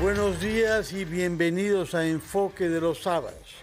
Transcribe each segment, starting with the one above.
Buenos días y bienvenidos a Enfoque de los Sábados.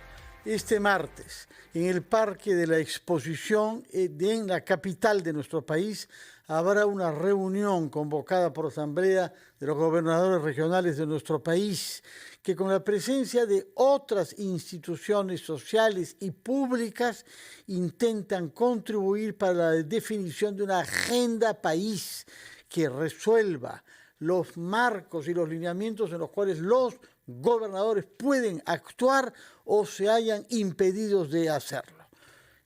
Este martes, en el Parque de la Exposición, en la capital de nuestro país, habrá una reunión convocada por la Asamblea de los Gobernadores Regionales de nuestro país, que con la presencia de otras instituciones sociales y públicas intentan contribuir para la definición de una agenda país que resuelva los marcos y los lineamientos en los cuales los gobernadores pueden actuar o se hayan impedidos de hacerlo.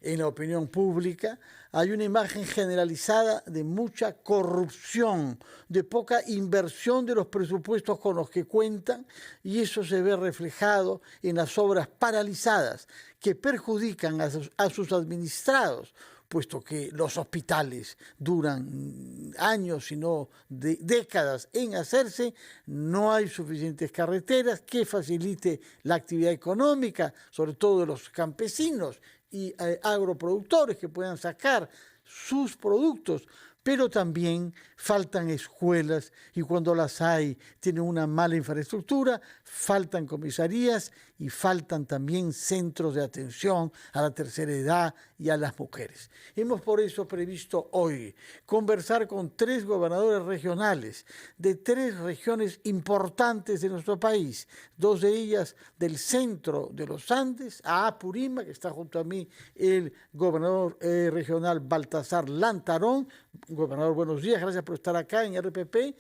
En la opinión pública hay una imagen generalizada de mucha corrupción, de poca inversión de los presupuestos con los que cuentan, y eso se ve reflejado en las obras paralizadas que perjudican a sus administrados, puesto que los hospitales duran años, si no décadas en hacerse, no hay suficientes carreteras que facilite la actividad económica, sobre todo de los campesinos y agroproductores que puedan sacar sus productos, pero también faltan escuelas y cuando las hay tienen una mala infraestructura, faltan comisarías y faltan también centros de atención a la tercera edad y a las mujeres. Hemos por eso previsto hoy conversar con 3 gobernadores regionales de 3 regiones importantes de nuestro país, 2 de ellas del centro de los Andes, a Apurímac, que está junto a mí el gobernador regional Baltasar Lantarón. Gobernador, buenos días, gracias por estar acá en RPP.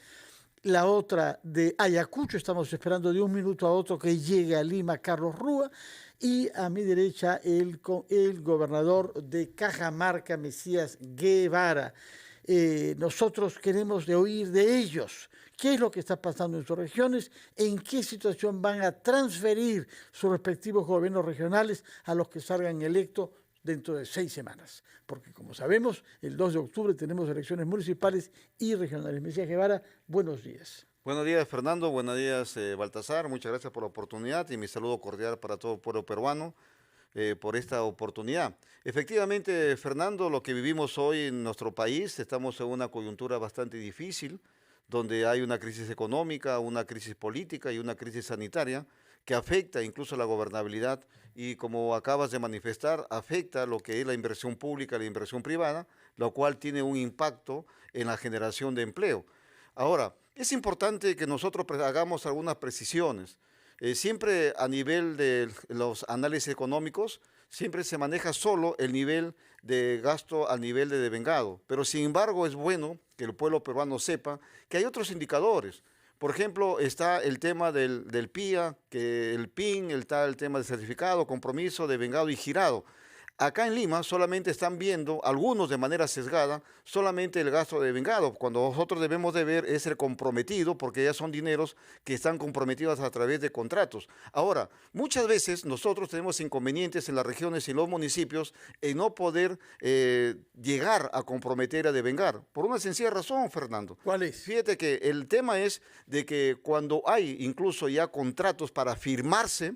La otra de Ayacucho, estamos esperando de un minuto a otro que llegue a Lima Carlos Rúa. Y a mi derecha el gobernador de Cajamarca, Mesías Guevara. Nosotros queremos oír de ellos qué es lo que está pasando en sus regiones, en qué situación van a transferir sus respectivos gobiernos regionales a los que salgan electos dentro de 6 semanas, porque como sabemos, el 2 de octubre tenemos elecciones municipales y regionales. Mesías Guevara, buenos días. Buenos días, Fernando. Buenos días, Baltasar. Muchas gracias por la oportunidad y mi saludo cordial para todo el pueblo peruano por esta oportunidad. Efectivamente, Fernando, lo que vivimos hoy en nuestro país, estamos en una coyuntura bastante difícil, donde hay una crisis económica, una crisis política y una crisis sanitaria que afecta incluso la gobernabilidad y, como acabas de manifestar, afecta lo que es la inversión pública, la inversión privada, lo cual tiene un impacto en la generación de empleo. Ahora, es importante que nosotros hagamos algunas precisiones. Siempre a nivel de los análisis económicos, siempre se maneja solo el nivel de gasto al nivel de devengado, pero sin embargo es bueno que el pueblo peruano sepa que hay otros indicadores. Por ejemplo, está el tema del PIA, que el PIN, está el tema del certificado, compromiso, devengado y girado. Acá en Lima solamente están viendo, algunos de manera sesgada, solamente el gasto de devengado, cuando nosotros debemos de ver es el comprometido, porque ya son dineros que están comprometidos a través de contratos. Ahora, muchas veces nosotros tenemos inconvenientes en las regiones y los municipios en no poder llegar a comprometer a devengar, por una sencilla razón, Fernando. ¿Cuál es? Fíjate que el tema es de que cuando hay incluso ya contratos para firmarse,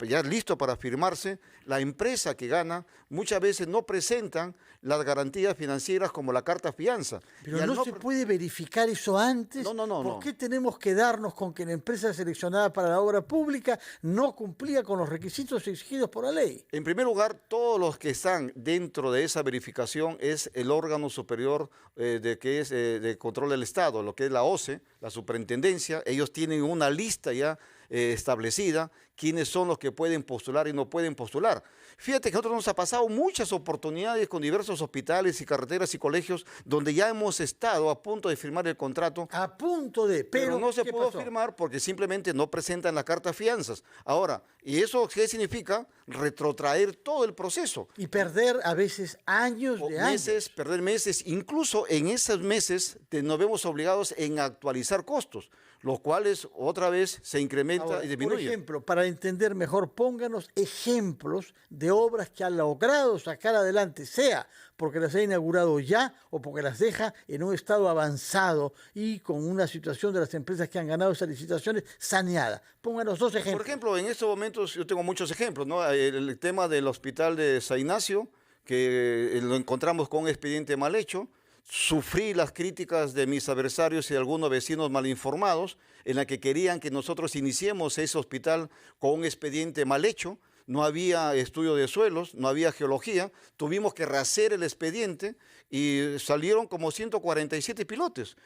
ya listo para firmarse, la empresa que gana muchas veces no presentan las garantías financieras como la carta fianza. Pero no se puede verificar eso antes. No. ¿Por qué tenemos que darnos con que la empresa seleccionada para la obra pública no cumplía con los requisitos exigidos por la ley? En primer lugar, todos los que están dentro de esa verificación es el órgano superior de control del Estado, lo que es la OCE, la superintendencia. Ellos tienen una lista ya establecida, quiénes son los que pueden postular y no pueden postular. Fíjate que a nosotros nos ha pasado muchas oportunidades con diversos hospitales y carreteras y colegios donde ya hemos estado a punto de firmar el contrato. A punto de, pero no se pudo firmar porque simplemente no presentan la carta fianzas. Ahora, ¿y eso qué significa? Retrotraer todo el proceso. Y perder a veces años de años. Perder meses, incluso en esos meses nos vemos obligados en actualizar costos, los cuales otra vez se incrementa. Ahora, y disminuye. Por ejemplo, para entender mejor, pónganos ejemplos de obras que han logrado sacar adelante, sea porque las ha inaugurado ya o porque las deja en un estado avanzado y con una situación de las empresas que han ganado esas licitaciones saneada. Pónganos 2 ejemplos. Por ejemplo, en estos momentos yo tengo muchos ejemplos, ¿no? El tema del hospital de San Ignacio, que lo encontramos con un expediente mal hecho. sufrí las críticas de mis adversarios y de algunos vecinos malinformados, en la que querían que nosotros iniciemos ese hospital con un expediente mal hecho. No había estudio de suelos, no había geología, tuvimos que rehacer el expediente y salieron como 147 pilotes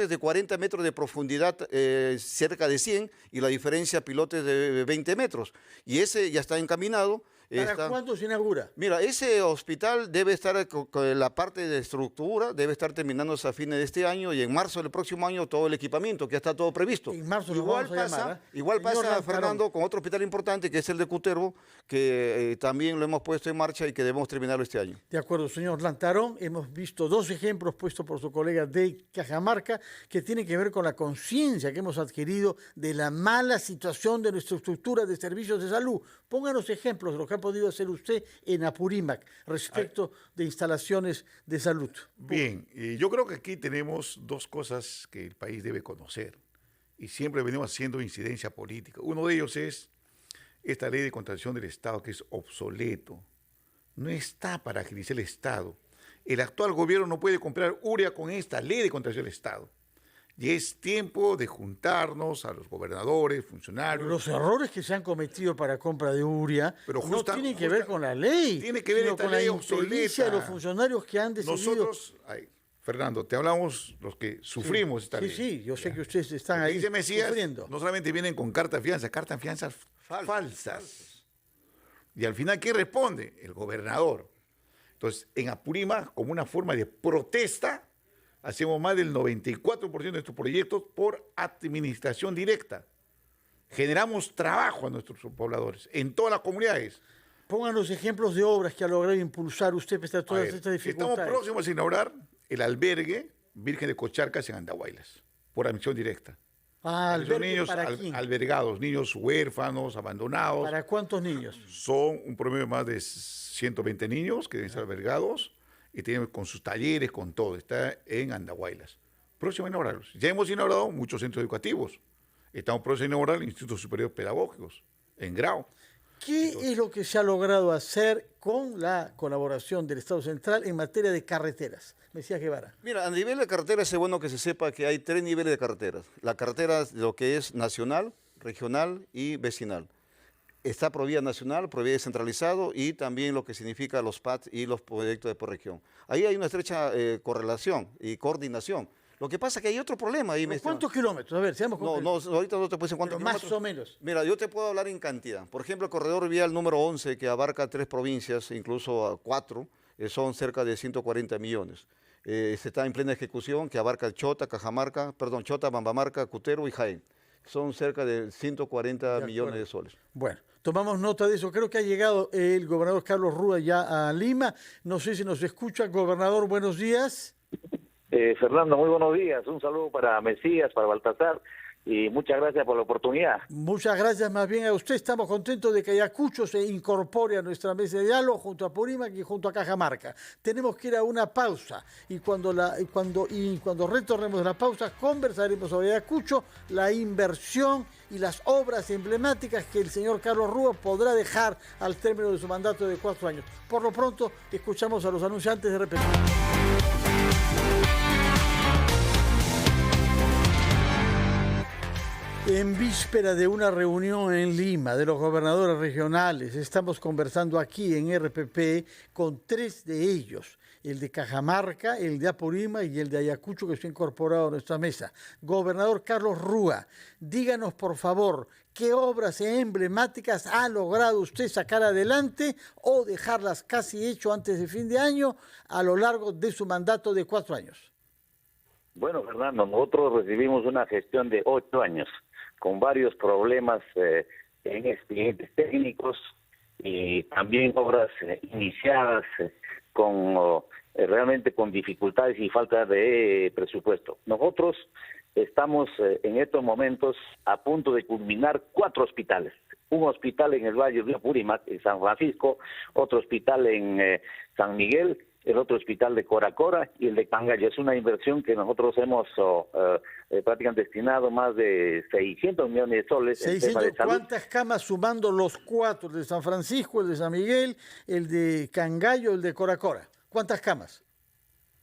de 40 metros de profundidad, cerca de 100, y la diferencia pilotes de 20 metros. Y ese ya está encaminado. ¿Para cuándo se inaugura? Mira, ese hospital debe estar con la parte de estructura, debe estar terminándose a fines de este año, y en marzo del próximo año todo el equipamiento, que ya está todo previsto. En marzo Igual vamos a llamar, igual Señor pasa, Lantarón, Fernando, con otro hospital importante que es el de Cutervo, que también lo hemos puesto en marcha y que debemos terminarlo este año. De acuerdo, señor Lantarón. Hemos visto dos ejemplos puestos por su colega de Cajamarca que tienen que ver con la conciencia que hemos adquirido de la mala situación de nuestra estructura de servicios de salud. Pónganos ejemplos de lo que ha podido hacer usted en Apurímac respecto de instalaciones de salud. Bien, yo creo que aquí tenemos dos cosas que el país debe conocer y siempre venimos haciendo incidencia política. Uno de ellos es esta ley de contratación del Estado, que es obsoleto. No está para agilizar el Estado. El actual gobierno no puede comprar urea con esta ley de contratación del Estado. Y es tiempo de juntarnos a los gobernadores, funcionarios. Los errores que se han cometido para compra de urea no tienen que ver con la ley, tiene que ver sino esta con la ley impericia de obsoleta. los funcionarios que han decidido. Nosotros, Fernando, te hablamos los que sufrimos esta ley. Sí, yo sé que ustedes están ahí Dice Mesías, sufriendo. no solamente vienen con cartas fianzas falsas. Y al final, ¿quién responde? El gobernador. Entonces, en Apurímac, como una forma de protesta, hacemos más del 94% de estos proyectos por administración directa. Generamos trabajo a nuestros pobladores en todas las comunidades. Pónganos ejemplos de obras que ha logrado impulsar usted pese a todas estas dificultades. Estamos próximos a inaugurar el albergue Virgen de Cocharcas en Andahuaylas, por admisión directa. Son niños ¿para quién? albergados, niños huérfanos, abandonados. ¿Para cuántos niños? Son un promedio de más de 120 niños que deben estar albergados y tienen con sus talleres, con todo. Está en Andahuaylas. Próximo a inaugurarlos. Ya hemos inaugurado muchos centros educativos. Estamos próximos a inaugurar el Instituto Superior Pedagógicos en Grau. ¿Qué es lo que se ha logrado hacer con la colaboración del Estado Central en materia de carreteras? Mesías Guevara. Mira, a nivel de carreteras es bueno que se sepa que hay 3 niveles de carreteras. La carretera de lo que es nacional, regional y vecinal. Está Provía Nacional, Provía Descentralizado y también lo que significa los PAT y los proyectos de por región. Ahí hay una estrecha correlación y coordinación. Lo que pasa es que hay otro problema ahí. ¿Cuántos kilómetros? A ver, seamos concretos. No, ahorita no te puedo decir cuántos kilómetros. Más o menos. Mira, yo te puedo hablar en cantidad. Por ejemplo, el corredor vial número 11, que abarca 3 provincias, incluso 4, son cerca de 140 millones. Se está en plena ejecución, que abarca Chota, Chota, Bambamarca, Cutervo y Jaén. Son cerca de 140 millones de soles. Bueno, tomamos nota de eso. Creo que ha llegado el gobernador Carlos Rúa ya a Lima. No sé si nos escucha. Gobernador, buenos días. Fernando, muy buenos días. Un saludo para Mesías, para Baltasar, y muchas gracias por la oportunidad. Muchas gracias más bien a usted. Estamos contentos de que Ayacucho se incorpore a nuestra mesa de diálogo junto a Apurímac y junto a Cajamarca. Tenemos que ir a una pausa y cuando retornemos de la pausa conversaremos sobre Ayacucho, la inversión y las obras emblemáticas que el señor Carlos Rúa podrá dejar al término de su mandato de 4 años. Por lo pronto, escuchamos a los anunciantes de repente. En víspera de una reunión en Lima de los gobernadores regionales, estamos conversando aquí en RPP con 3 de ellos, el de Cajamarca, el de Apurímac y el de Ayacucho, que se ha incorporado a nuestra mesa. Gobernador Carlos Rúa, díganos por favor, ¿qué obras emblemáticas ha logrado usted sacar adelante o dejarlas casi hecho antes de fin de año a lo largo de su mandato de 4 años? Bueno, Fernando, nosotros recibimos una gestión de 8 años, con varios problemas en expedientes técnicos y también obras iniciadas realmente con dificultades y falta de presupuesto. Nosotros estamos en estos momentos a punto de culminar 4 hospitales. Un hospital en el Valle de Apurímac, en San Francisco, otro hospital en San Miguel, el otro hospital de Coracora y el de Cangallo. Es una inversión que nosotros hemos prácticamente destinado más de 600 millones de soles. 600, en tema de ¿cuántas camas sumando los 4? El de San Francisco, el de San Miguel, el de Cangallo, el de Coracora. ¿Cuántas camas?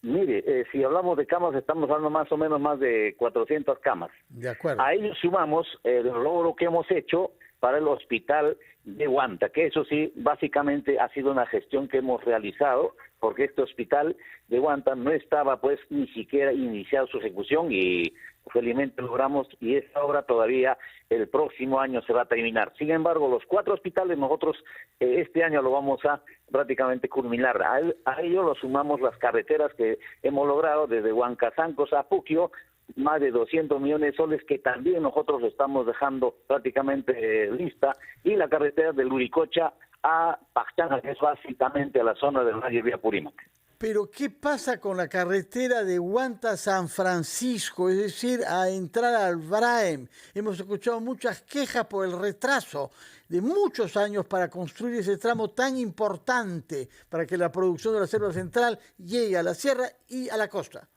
Mire, si hablamos de camas, estamos hablando más o menos más de 400 camas. De acuerdo. A ello sumamos el logro que hemos hecho para el hospital de Huanta, que eso sí, básicamente ha sido una gestión que hemos realizado, porque este hospital de Huanta no estaba pues ni siquiera iniciado su ejecución y felizmente logramos, y esta obra todavía el próximo año se va a terminar. Sin embargo, los 4 hospitales nosotros este año lo vamos a prácticamente culminar. A ello lo sumamos las carreteras que hemos logrado desde Huancazancos a Puquio, más de 200 millones de soles que también nosotros estamos dejando prácticamente lista, y la carretera de Luricocha a Pachanga, que es básicamente a la zona del Valle de Apurímac. Pero ¿qué pasa con la carretera de Huanta a San Francisco? Es decir, a entrar al Braem. Hemos escuchado muchas quejas por el retraso de muchos años para construir ese tramo tan importante para que la producción de la selva central llegue a la sierra y a la costa.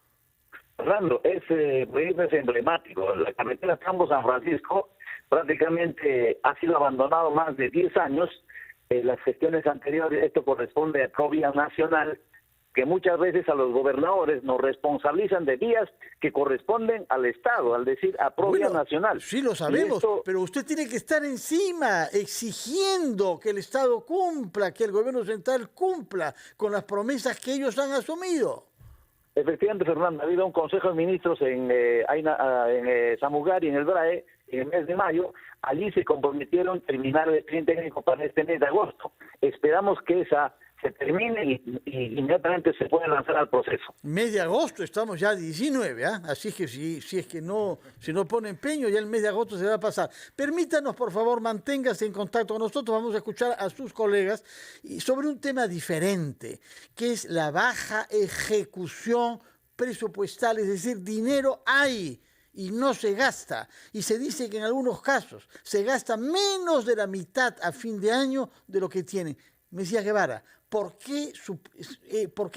Fernando, ese proyecto es emblemático. La carretera Tambo-San Francisco prácticamente ha sido abandonado más de 10 años. Las gestiones anteriores, esto corresponde a Provía Nacional, que muchas veces a los gobernadores nos responsabilizan de vías que corresponden al Estado, al decir a Provía Nacional. Sí, lo sabemos, pero usted tiene que estar encima, exigiendo que el Estado cumpla, que el gobierno central cumpla con las promesas que ellos han asumido. Efectivamente, Fernando, ha habido un Consejo de Ministros en Samugari, en el BRAE, en el mes de mayo. Allí se comprometieron terminar el plan técnico para este mes de agosto. Esperamos que esa se termine y inmediatamente se pueda lanzar al proceso. Mes de agosto, estamos ya 19, ¿eh? Así que si no pone empeño, ya el mes de agosto se va a pasar. Permítanos, por favor, manténgase en contacto con nosotros. Vamos a escuchar a sus colegas sobre un tema diferente, que es la baja ejecución presupuestal, es decir, dinero hay y no se gasta. Y se dice que en algunos casos se gasta menos de la mitad a fin de año de lo que tienen. Mesías Guevara, ¿por qué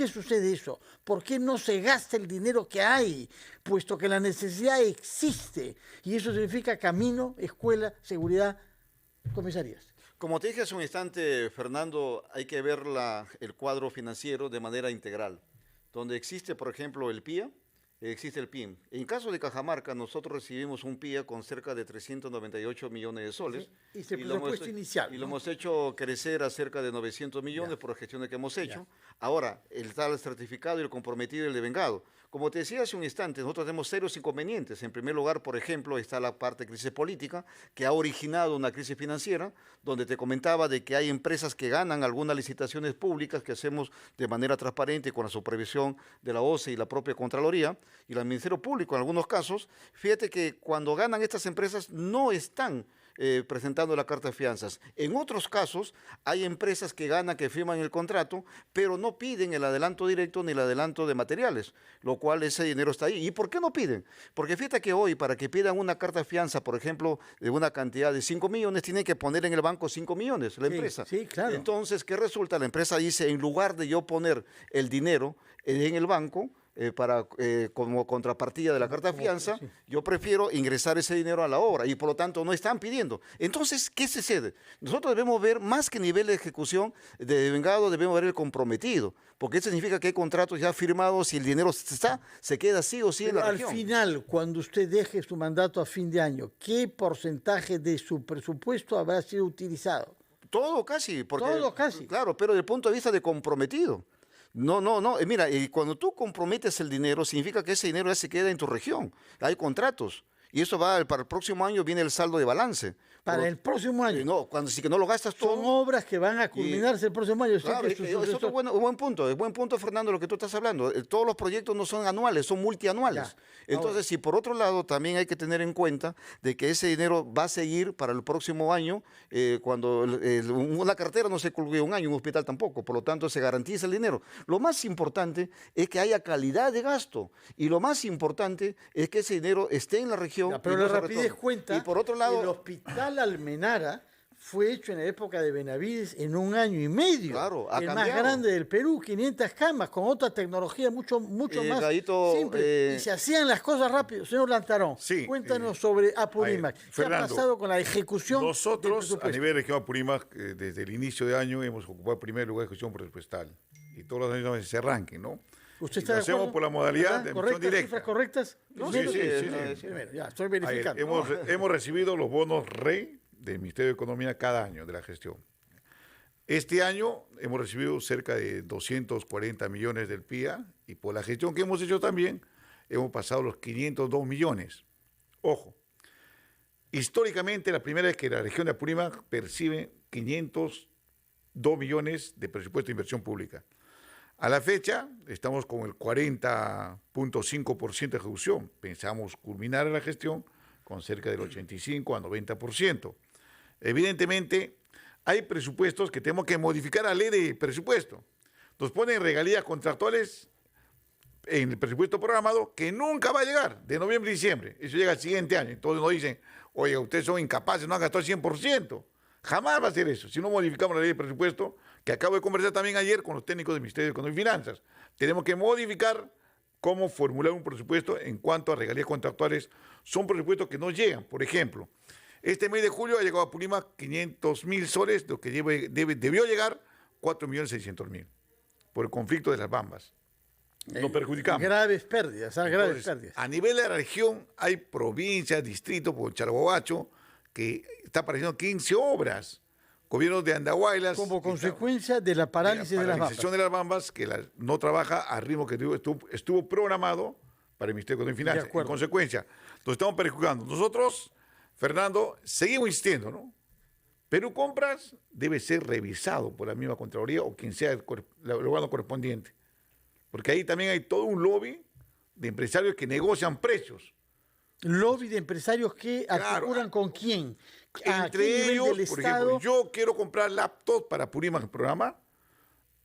sucede eso? ¿Por qué no se gasta el dinero que hay? Puesto que la necesidad existe. Y eso significa camino, escuela, seguridad, comisarías. Como te dije hace un instante, Fernando, hay que ver el cuadro financiero de manera integral. Donde existe, por ejemplo, el PIA, existe el PIM. En caso de Cajamarca, nosotros recibimos un PIA con cerca de 398 millones de soles. Sí, y lo hemos hecho crecer a cerca de 900 millones por las gestiones que hemos hecho. Ahora, el tal certificado y el comprometido y el devengado. Como te decía hace un instante, nosotros tenemos serios inconvenientes. En primer lugar, por ejemplo, está la parte de crisis política, que ha originado una crisis financiera, donde te comentaba de que hay empresas que ganan algunas licitaciones públicas que hacemos de manera transparente con la supervisión de la OCE y la propia Contraloría y el Ministerio Público en algunos casos. Fíjate que cuando ganan estas empresas no están presentando la carta de fianzas. En otros casos hay empresas que ganan, que firman el contrato, pero no piden el adelanto directo ni el adelanto de materiales, lo cual ese dinero está ahí. ¿Y por qué no piden? Porque fíjate que hoy para que pidan una carta de fianza, por ejemplo, de una cantidad de 5 millones, tienen que poner en el banco 5 millones la empresa. Sí, claro. Entonces, ¿qué resulta? La empresa dice, en lugar de yo poner el dinero en el banco, como contrapartida de la carta de fianza, yo prefiero ingresar ese dinero a la obra y por lo tanto no están pidiendo. Entonces, ¿qué sucede? Nosotros debemos ver más que nivel de ejecución de devengado, debemos ver el comprometido, porque eso significa que hay contratos ya firmados y el dinero se queda sí o sí en la región. Al final, cuando usted deje su mandato a fin de año, ¿qué porcentaje de su presupuesto habrá sido utilizado? Todo casi. Todo casi. Claro, pero desde el punto de vista de comprometido. No. Mira, cuando tú comprometes el dinero, significa que ese dinero ya se queda en tu región. Hay contratos. Y eso para el próximo año viene el saldo de balance. Para el próximo año. No, cuando sí que no lo gastas todo. Son obras que van a culminarse el próximo año. Claro, eso es buen punto. Es buen punto, Fernando, lo que tú estás hablando. Todos los proyectos no son anuales, son multianuales. Entonces, si por otro lado también hay que tener en cuenta de que ese dinero va a seguir para el próximo año, cuando una carretera no se concluye un año, un hospital tampoco. Por lo tanto, se garantiza el dinero. Lo más importante es que haya calidad de gasto. Y lo más importante es que ese dinero esté en la región. Pero la rapidez cuenta. Y por otro lado, el hospital Almenara fue hecho en la época de Benavides en 1 año y medio. Claro, el más grande del Perú, 500 camas, con otra tecnología mucho más simple. Y se hacían las cosas rápido. Señor Lantarón, cuéntanos sobre Apurímac. ¿Qué ha pasado con la ejecución? Nosotros, a nivel regional Apurímac, desde el inicio de año hemos ocupado el primer lugar de ejecución presupuestal. Y todos los años ese ranking, ¿no? ¿Usted Y está lo de hacemos acuerdo? por la modalidad ¿Verdad? de emisión ¿Correctas, directa. cifras correctas? No, Primero, sí, primero, ya, estoy A ver, verificando. hemos recibido los bonos REI del Ministerio de Economía cada año de la gestión. Este año hemos recibido cerca de 240 millones del PIA y por la gestión que hemos hecho también hemos pasado los 502 millones. Ojo, históricamente la primera vez que la región de Apurímac percibe 502 millones de presupuesto de inversión pública. A la fecha estamos con el 40.5% de ejecución. Pensamos culminar la gestión con cerca del 85 a 90%. Evidentemente, hay presupuestos que tenemos que modificar la ley de presupuesto. Nos ponen regalías contractuales en el presupuesto programado que nunca va a llegar, de noviembre a diciembre. Eso llega al siguiente año. Entonces nos dicen, oye, ustedes son incapaces, no han gastado el 100%. Jamás va a ser eso, si no modificamos la ley de presupuesto, que acabo de conversar también ayer con los técnicos del Ministerio de Economía y Finanzas. Tenemos que modificar cómo formular un presupuesto en cuanto a regalías contractuales. Son presupuestos que no llegan. Por ejemplo, este mes de julio ha llegado a Apurímac 500.000 soles, lo que debió llegar 4.600.000 por el conflicto de las Bambas. Nos perjudicamos. Graves pérdidas, graves Entonces, pérdidas. a nivel de la región hay provincias, distritos, como Chalhuahuacho, que está apareciendo 15 obras. Gobiernos de Andahuaylas. Como consecuencia de la parálisis de las Bambas. paralización de las Bambas, que no trabaja al ritmo que estuvo programado para el Ministerio de Economía y Finanzas. En consecuencia, nos estamos perjudicando. Nosotros, Fernando, seguimos insistiendo, ¿no? Perú Compras debe ser revisado por la misma Contraloría o quien sea el órgano correspondiente. Porque ahí también hay todo un lobby de empresarios que negocian precios. Lobby de empresarios que aseguran con quién. Entre ellos, por ejemplo, yo quiero comprar laptops para Apurímac el programa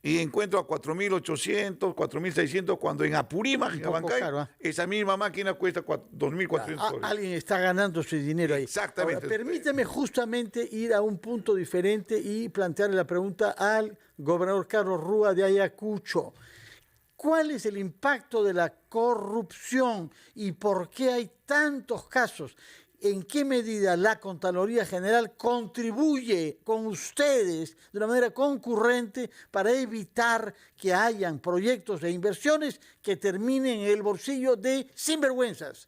y encuentro a 4.800, 4.600, cuando en Apurímac, en Abancay, esa misma máquina cuesta 2.400 soles. Alguien está ganando ese dinero ahí. Exactamente. Ahora, permíteme justamente ir a un punto diferente y plantearle la pregunta al gobernador Carlos Rúa de Ayacucho. ¿Cuál es el impacto de la corrupción y por qué hay tantos casos? ¿En qué medida la Contraloría General contribuye con ustedes de una manera concurrente para evitar que hayan proyectos e inversiones que terminen en el bolsillo de sinvergüenzas?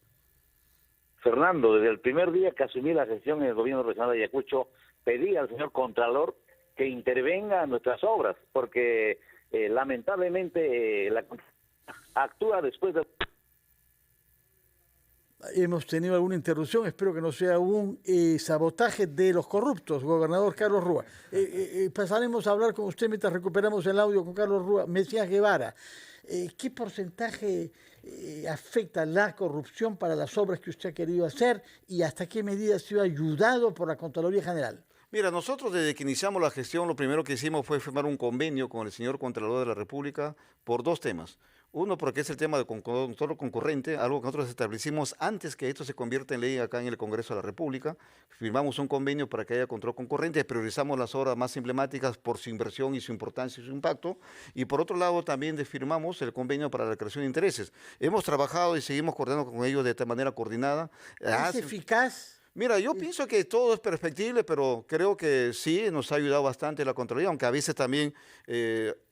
Fernando, desde el primer día que asumí la gestión en el gobierno regional de Ayacucho, pedí al señor Contralor que intervenga en nuestras obras, porque lamentablemente la actúa después de... Hemos tenido alguna interrupción, espero que no sea un sabotaje de los corruptos, gobernador Carlos Rúa. Pasaremos a hablar con usted mientras recuperamos el audio con Carlos Rúa. Mesías Guevara, ¿qué porcentaje afecta la corrupción para las obras que usted ha querido hacer y hasta qué medida ha sido ayudado por la Contraloría General? Mira, nosotros desde que iniciamos la gestión, lo primero que hicimos fue firmar un convenio con el señor Contralor de la República por dos temas. Uno, porque es el tema de control concurrente, algo que nosotros establecimos antes que esto se convierta en ley acá en el Congreso de la República. Firmamos un convenio para que haya control concurrente, priorizamos las obras más emblemáticas por su inversión y su importancia y su impacto. Y por otro lado, también firmamos el convenio para la declaración de intereses. Hemos trabajado y seguimos coordinando con ellos de esta manera coordinada. ¿Es eficaz? Mira, yo pienso que todo es perfectible, pero creo que sí, nos ha ayudado bastante la Contraloría, aunque a veces también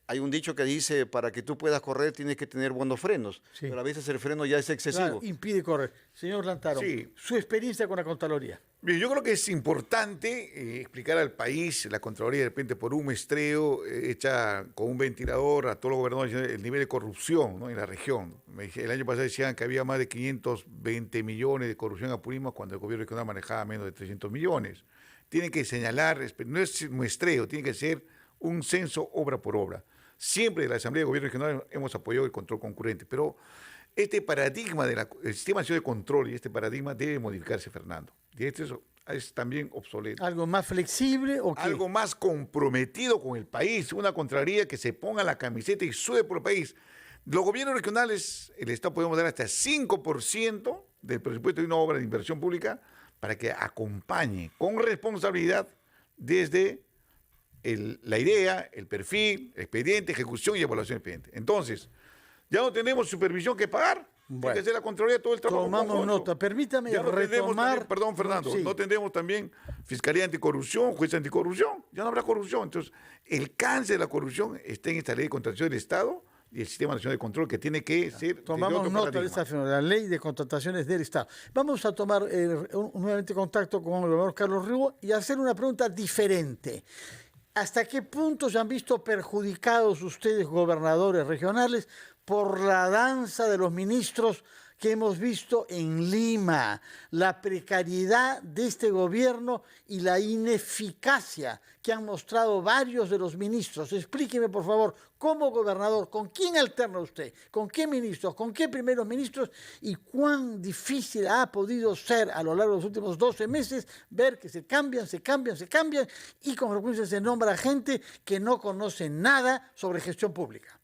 hay un dicho que dice, para que tú puedas correr tienes que tener buenos frenos, sí. Pero a veces el freno ya es excesivo. Claro, impide correr. Señor Lantaro, sí. Su experiencia con la Contraloría. Bien, yo creo que es importante explicar al país, la Contraloría de repente por un muestreo hecha con un ventilador a todos los gobernadores, el nivel de corrupción, ¿no?, en la región. El año pasado decían que había más de 520 millones de corrupción a Apurímac cuando el gobierno regional manejaba menos de 300 millones. Tienen que señalar, no es muestreo, tiene que ser un censo obra por obra. Siempre de la Asamblea de Gobierno Regional hemos apoyado el control concurrente, pero este paradigma del Sistema Nacional de Control y este paradigma debe modificarse, Fernando. Y esto es también obsoleto. ¿Algo más flexible o qué? Algo más comprometido con el país, una Contraloría que se ponga la camiseta y sube por el país. Los gobiernos regionales, el Estado podemos dar hasta 5% del presupuesto de una obra de inversión pública para que acompañe con responsabilidad desde la idea, el perfil, el expediente, ejecución y evaluación del expediente. Entonces, ya no tenemos supervisión que pagar. Bueno, tiene que hacer la Contraloría todo el trabajo. Tomamos nota. Permítame ya no retomar... Perdón, Fernando. Sí. No tendremos también Fiscalía Anticorrupción, Juez Anticorrupción. Ya no habrá corrupción. Entonces, el cáncer de la corrupción está en esta ley de contratación del Estado y el Sistema Nacional de Control, que tiene que ser... Tomamos nota de esta la Ley de Contrataciones del Estado. Vamos a tomar nuevamente contacto con el gobernador Carlos Rua y hacer una pregunta diferente. ¿Hasta qué punto se han visto perjudicados ustedes, gobernadores regionales, por la danza de los ministros que hemos visto en Lima, la precariedad de este gobierno y la ineficacia que han mostrado varios de los ministros? Explíqueme, por favor, como gobernador, ¿con quién alterna usted? ¿Con qué ministros? ¿Con qué primeros ministros? ¿Y cuán difícil ha podido ser a lo largo de los últimos 12 meses ver que se cambian y con frecuencia se nombra gente que no conoce nada sobre gestión pública?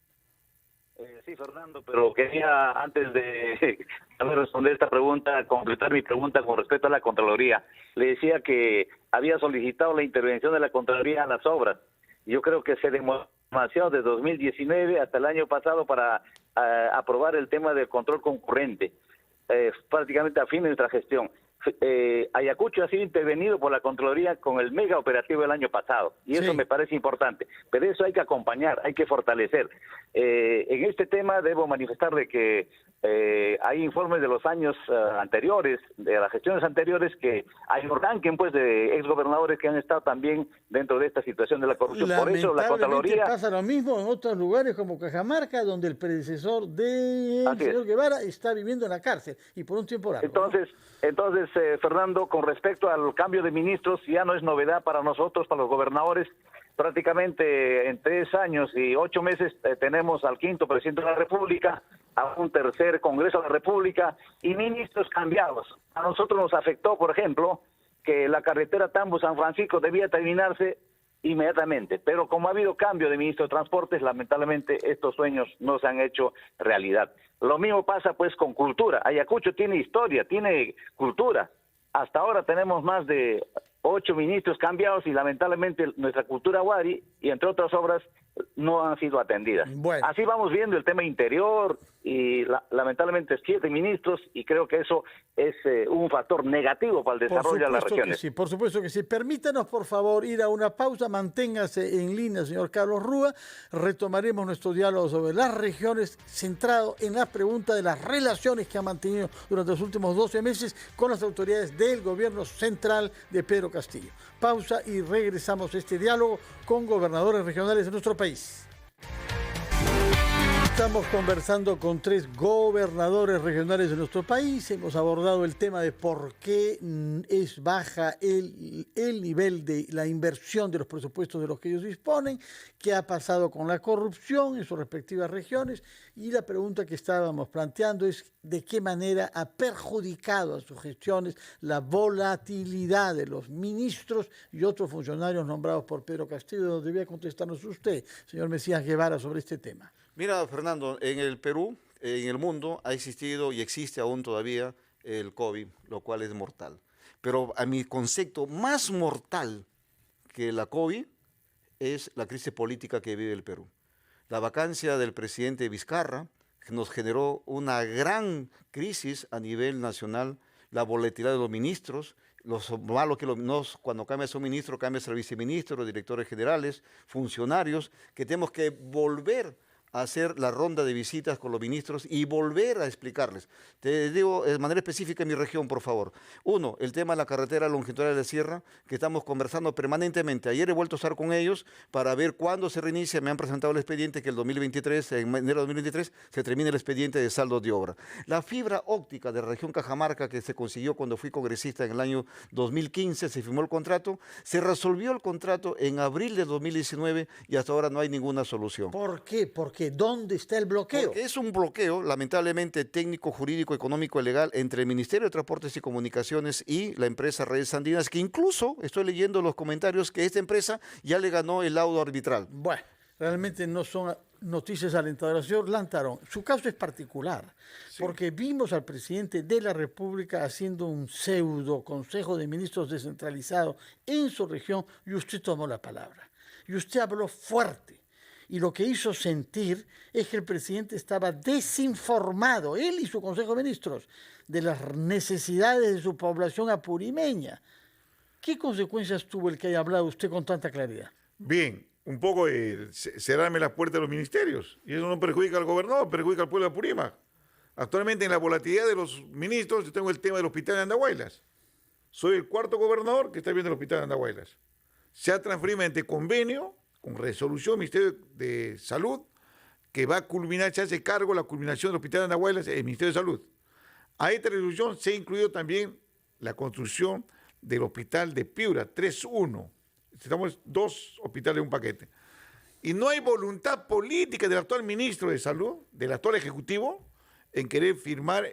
Sí, Fernando, pero quería, antes de responder esta pregunta, completar mi pregunta con respecto a la Contraloría. Le decía que había solicitado la intervención de la Contraloría en las obras. Yo creo que se demoró demasiado de 2019 hasta el año pasado para aprobar el tema del control concurrente, prácticamente a fin de nuestra gestión. Ayacucho ha sido intervenido por la Contraloría con el mega operativo del año pasado, y eso me parece importante, pero eso hay que acompañar, hay que fortalecer. En este tema debo manifestar de que hay informes de los años anteriores, de las gestiones anteriores, que hay un ranking pues de exgobernadores que han estado también dentro de esta situación de la corrupción. Por eso la Contraloría... pasa lo mismo en otros lugares como Cajamarca, donde el predecesor del señor Guevara está viviendo en la cárcel, y por un tiempo largo. Entonces, Fernando, con respecto al cambio de ministros, ya no es novedad para nosotros, para los gobernadores. Prácticamente en 3 años y 8 meses tenemos al 5º presidente de la República, a un 3er Congreso de la República y ministros cambiados. A nosotros nos afectó, por ejemplo, que la carretera Tambo-San Francisco debía terminarse inmediatamente, pero como ha habido cambio de ministro de Transportes, lamentablemente estos sueños no se han hecho realidad. Lo mismo pasa pues con cultura. Ayacucho tiene historia, tiene cultura. Hasta ahora tenemos más de 8 ministros cambiados y lamentablemente nuestra cultura wari y entre otras obras no han sido atendidas. Bueno. Así vamos viendo el tema interior y lamentablemente 7 ministros, y creo que eso es un factor negativo para el desarrollo de las regiones. Sí, por supuesto que sí. Permítanos, por favor, ir a una pausa. Manténgase en línea, señor Carlos Rua. Retomaremos nuestro diálogo sobre las regiones, centrado en la pregunta de las relaciones que ha mantenido durante los últimos 12 meses con las autoridades del gobierno central de Pedro Castillo. Pausa y regresamos a este diálogo con gobernadores regionales de nuestro país. Estamos conversando con 3 gobernadores regionales de nuestro país. Hemos abordado el tema de por qué es baja el nivel de la inversión de los presupuestos de los que ellos disponen, qué ha pasado con la corrupción en sus respectivas regiones, y la pregunta que estábamos planteando es de qué manera ha perjudicado a sus gestiones la volatilidad de los ministros y otros funcionarios nombrados por Pedro Castillo. Debía contestarnos usted, señor Mesías Guevara, sobre este tema. Mira, Fernando, en el Perú, en el mundo, ha existido y existe aún todavía el COVID, lo cual es mortal. Pero a mi concepto, más mortal que la COVID es la crisis política que vive el Perú. La vacancia del presidente Vizcarra nos generó una gran crisis a nivel nacional, la volatilidad de los ministros, los malos que cuando cambias un ministro, cambias al viceministro, los directores generales, funcionarios, que tenemos que volver hacer la ronda de visitas con los ministros y volver a explicarles. Te digo de manera específica en mi región, por favor. 1, el tema de la carretera longitudinal de la sierra, que estamos conversando permanentemente. Ayer he vuelto a estar con ellos para ver cuándo se reinicia. Me han presentado el expediente que el 2023, en enero de 2023, se termine el expediente de saldos de obra. La fibra óptica de la región Cajamarca, que se consiguió cuando fui congresista en el año 2015, se firmó el contrato, se resolvió el contrato en abril de 2019 y hasta ahora no hay ninguna solución. ¿Por qué? Porque ¿dónde está el bloqueo? Porque es un bloqueo, lamentablemente, técnico, jurídico, económico y legal entre el Ministerio de Transportes y Comunicaciones y la empresa Redes Andinas, que incluso estoy leyendo los comentarios que esta empresa ya le ganó el laudo arbitral. Bueno, realmente no son noticias alentadoras. Señor Lantarón, su caso es particular, porque vimos al presidente de la República haciendo un pseudo Consejo de Ministros descentralizado en su región, y usted tomó la palabra. Y usted habló fuerte. Y lo que hizo sentir es que el presidente estaba desinformado, él y su Consejo de Ministros, de las necesidades de su población apurimeña. ¿Qué consecuencias tuvo el que haya hablado usted con tanta claridad? Bien, un poco cerrarme las puertas de los ministerios. Y eso no perjudica al gobernador, perjudica al pueblo de Apurímac. Actualmente en la volatilidad de los ministros yo tengo el tema del hospital de Andahuaylas. Soy el cuarto gobernador que está viendo el hospital de Andahuaylas. Se ha transferido mediante convenio, con resolución del Ministerio de Salud, que va a culminar, se hace cargo la culminación del hospital de Andahuaylas en el Ministerio de Salud. A esta resolución se ha incluido también la construcción del hospital de Piura, 3-1. Estamos 2 hospitales en un paquete. Y no hay voluntad política del actual ministro de Salud, del actual Ejecutivo, en querer firmar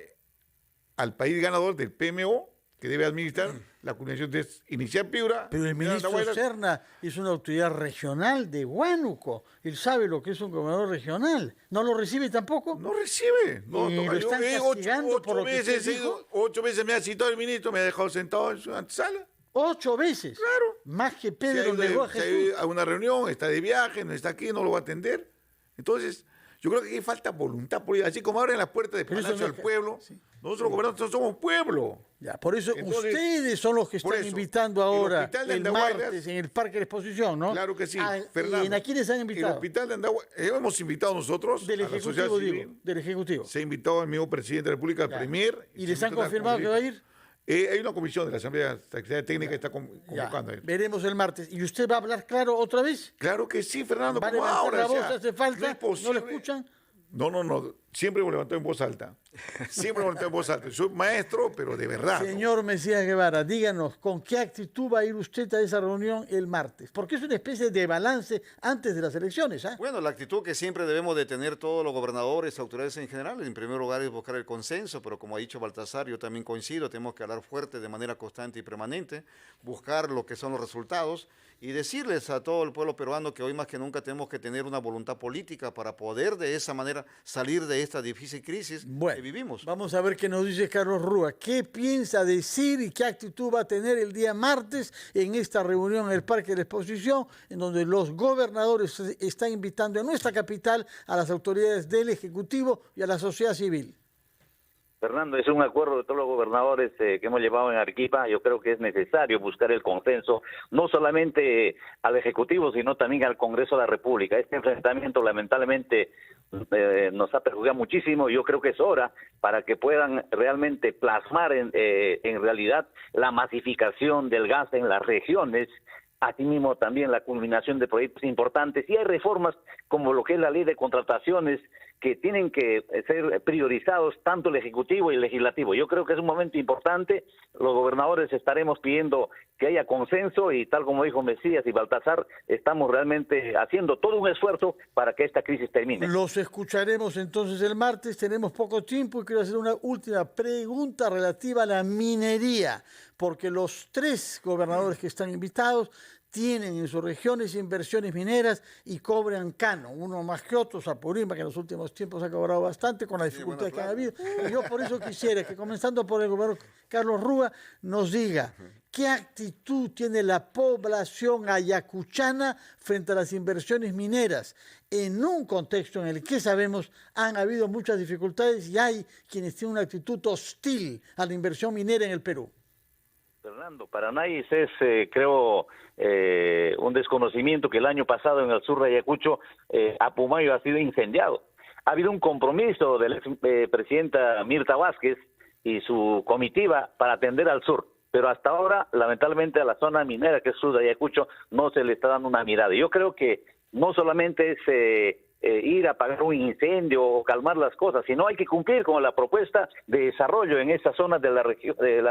al país ganador del PMO, que debe administrar la culminación de iniciar Piura. Pero el ministro Serna es una autoridad regional de Huánuco. Él sabe lo que es un gobernador regional. ¿No lo recibe tampoco? No recibe. No, lo están castigando por lo que usted dijo. 8 veces me ha citado el ministro, me ha dejado sentado en su antesala. 8 veces. Claro. Más que Pedro negó a Jesús. Si hay a una reunión, está de viaje, no está aquí, no lo va a atender. Entonces, yo creo que aquí falta voluntad política. Así como abren las puertas de Palacio al pueblo, nosotros los gobernantes somos pueblo. Ya, por eso entonces, ustedes son los que están invitando ahora el martes en el Parque de la Exposición, ¿no? Claro que sí, Fernando. ¿Y a quiénes han invitado? El hospital de Andahuaylas, hemos invitado nosotros del a la sociedad civil. Del Ejecutivo. Se ha invitado al mismo presidente de la República, al Premier. ¿Y les han confirmado que va a ir? Hay una comisión de la Asamblea Técnica que está convocando a él. Veremos el martes. ¿Y usted va a hablar claro otra vez? Claro que sí, Fernando. ¿Va a levantar la voz? ¿Hace falta? ¿No lo escuchan? No. Siempre hemos levantado en voz alta. Siempre hemos levantado en voz alta. Soy maestro, pero de verdad. Señor Mesías Guevara, díganos, ¿con qué actitud va a ir usted a esa reunión el martes? Porque es una especie de balance antes de las elecciones, ¿ah? Bueno, la actitud que siempre debemos de tener todos los gobernadores, autoridades en general, en primer lugar es buscar el consenso, pero como ha dicho Baltasar, yo también coincido, tenemos que hablar fuerte de manera constante y permanente, buscar lo que son los resultados y decirles a todo el pueblo peruano que hoy más que nunca tenemos que tener una voluntad política para poder de esa manera salir de esta difícil crisis que vivimos. Vamos a ver qué nos dice Carlos Rúa. ¿Qué piensa decir y qué actitud va a tener el día martes en esta reunión en el Parque de la Exposición, en donde los gobernadores están invitando en nuestra capital a las autoridades del Ejecutivo y a la sociedad civil? Fernando, es un acuerdo de todos los gobernadores que hemos llevado en Arequipa. Yo creo que es necesario buscar el consenso, no solamente al Ejecutivo, sino también al Congreso de la República. Este enfrentamiento lamentablemente nos ha perjudicado muchísimo. Yo creo que es hora para que puedan realmente plasmar en realidad la masificación del gas en las regiones, asimismo también la culminación de proyectos importantes, y hay reformas como lo que es la ley de contrataciones que tienen que ser priorizados tanto el Ejecutivo y el Legislativo. Yo creo que es un momento importante. Los gobernadores estaremos pidiendo que haya consenso y tal como dijo Mesías y Baltasar, estamos realmente haciendo todo un esfuerzo para que esta crisis termine. Los escucharemos entonces el martes. Tenemos poco tiempo y quiero hacer una última pregunta relativa a la minería, porque los 3 gobernadores que están invitados tienen en sus regiones inversiones mineras y cobran canon, uno más que otros, Apurímac, que en los últimos tiempos ha cobrado bastante con la dificultad que ha habido. Y yo por eso quisiera que, comenzando por el gobernador Carlos Rúa, nos diga qué actitud tiene la población ayacuchana frente a las inversiones mineras en un contexto en el que sabemos han habido muchas dificultades y hay quienes tienen una actitud hostil a la inversión minera en el Perú. Fernando, para nadie es, creo, un desconocimiento que el año pasado en el sur de Ayacucho, Apumayo ha sido incendiado. Ha habido un compromiso de la expresidenta Mirta Vázquez y su comitiva para atender al sur, pero hasta ahora, lamentablemente, a la zona minera que es sur de Ayacucho no se le está dando una mirada. Yo creo que no solamente es ir a apagar un incendio o calmar las cosas, sino hay que cumplir con la propuesta de desarrollo en esas zonas de la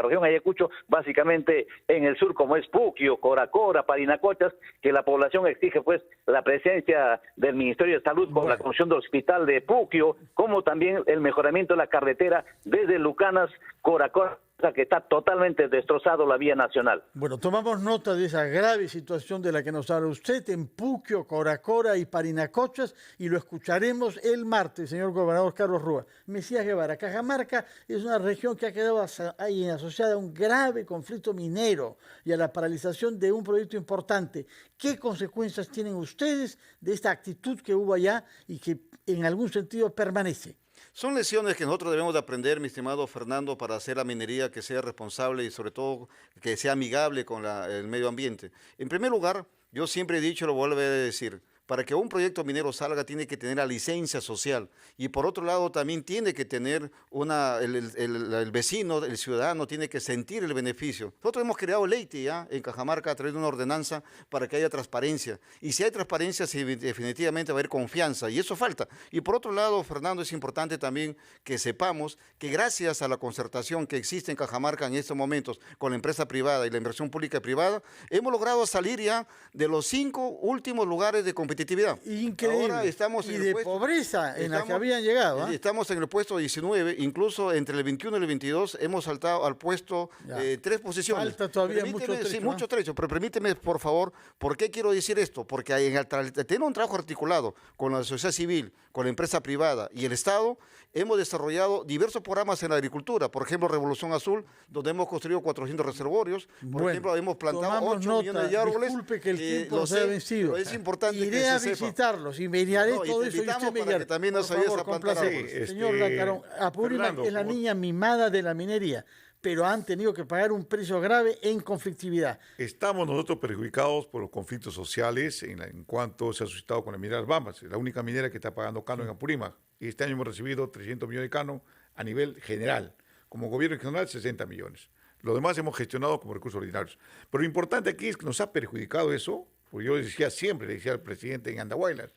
región Ayacucho, básicamente en el sur, como es Puquio, Coracora, Parinacochas, que la población exige pues la presencia del Ministerio de Salud con la construcción del hospital de Puquio, como también el mejoramiento de la carretera desde Lucanas, Coracora, que está totalmente destrozado la vía nacional. Bueno, tomamos nota de esa grave situación de la que nos habla usted en Puquio, Coracora y Parinacochas, y lo escucharemos el martes, señor gobernador Carlos Rúa. Mesías Guevara, Cajamarca es una región que ha quedado ahí asociada a un grave conflicto minero y a la paralización de un proyecto importante. ¿Qué consecuencias tienen ustedes de esta actitud que hubo allá y que en algún sentido permanece? Son lecciones que nosotros debemos de aprender, mi estimado Fernando, para hacer la minería que sea responsable y sobre todo que sea amigable con el medio ambiente. En primer lugar, Yo siempre he dicho, lo vuelvo a decir, para que un proyecto minero salga tiene que tener la licencia social y por otro lado también tiene que tener el vecino, el ciudadano tiene que sentir el beneficio. Nosotros hemos creado Leite ya en Cajamarca a través de una ordenanza para que haya transparencia y si hay transparencia sí, definitivamente va a haber confianza y eso falta. Y por otro lado, Fernando, es importante también que sepamos que gracias a la concertación que existe en Cajamarca en estos momentos con la empresa privada y la inversión pública y privada, hemos logrado salir ya de los 5 últimos lugares de competitividad. Increíble. Ahora estamos y en de el puesto, pobreza en la que habían llegado. ¿Ah? Estamos en el puesto 19, incluso entre el 21 y el 22 hemos saltado al puesto 3 posiciones. Falta todavía mucho trecho. Sí, mucho trecho, pero permíteme, por favor, ¿por qué quiero decir esto? Porque tener un trabajo articulado con la sociedad civil, con la empresa privada y el Estado, hemos desarrollado diversos programas en la agricultura. Por ejemplo, Revolución Azul, donde hemos construido 400 reservorios. Por ejemplo, hemos plantado 8 millones de árboles. Disculpe que el tiempo se ha vencido. Es importante Iré a visitarlos y miraré todo eso. Y usted me para que también nos ayudes a plantar árboles. Señor Lacarón, Apurímac es la niña mimada de la minería, pero han tenido que pagar un precio grave en conflictividad. Estamos nosotros perjudicados por los conflictos sociales en cuanto se ha suscitado con la minera Bambas. Es la única minera que está pagando cano en Apurímac. Y este año hemos recibido 300 millones de cano a nivel general. Como gobierno regional, 60 millones. Lo demás hemos gestionado como recursos ordinarios. Pero lo importante aquí es que nos ha perjudicado eso, porque yo decía siempre, le decía al presidente en Andahuaylas,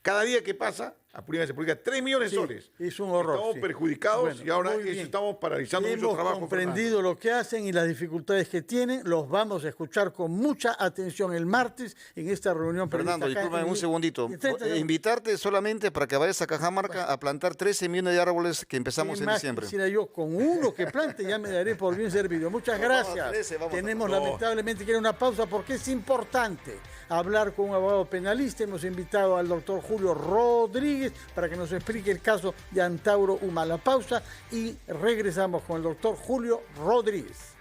cada día que pasa, Apurímac se publica 3 millones de soles. Es un horror. Estamos perjudicados y ahora estamos paralizando mucho trabajo. Hemos comprendido lo que hacen y las dificultades que tienen. Los vamos a escuchar con mucha atención el martes en esta reunión. Fernando, discúlpame un segundito. Invitarte solamente para que vayas a Cajamarca a plantar 13 millones de árboles que empezamos en diciembre. Quisiera yo, con uno que plante ya me daré por bien servido. Muchas gracias. Tenemos lamentablemente que ir a una pausa porque es importante hablar con un abogado penalista. Hemos invitado al doctor Julio Rodríguez para que nos explique el caso de Antauro Humala. Pausa y regresamos con el doctor Julio Rodríguez.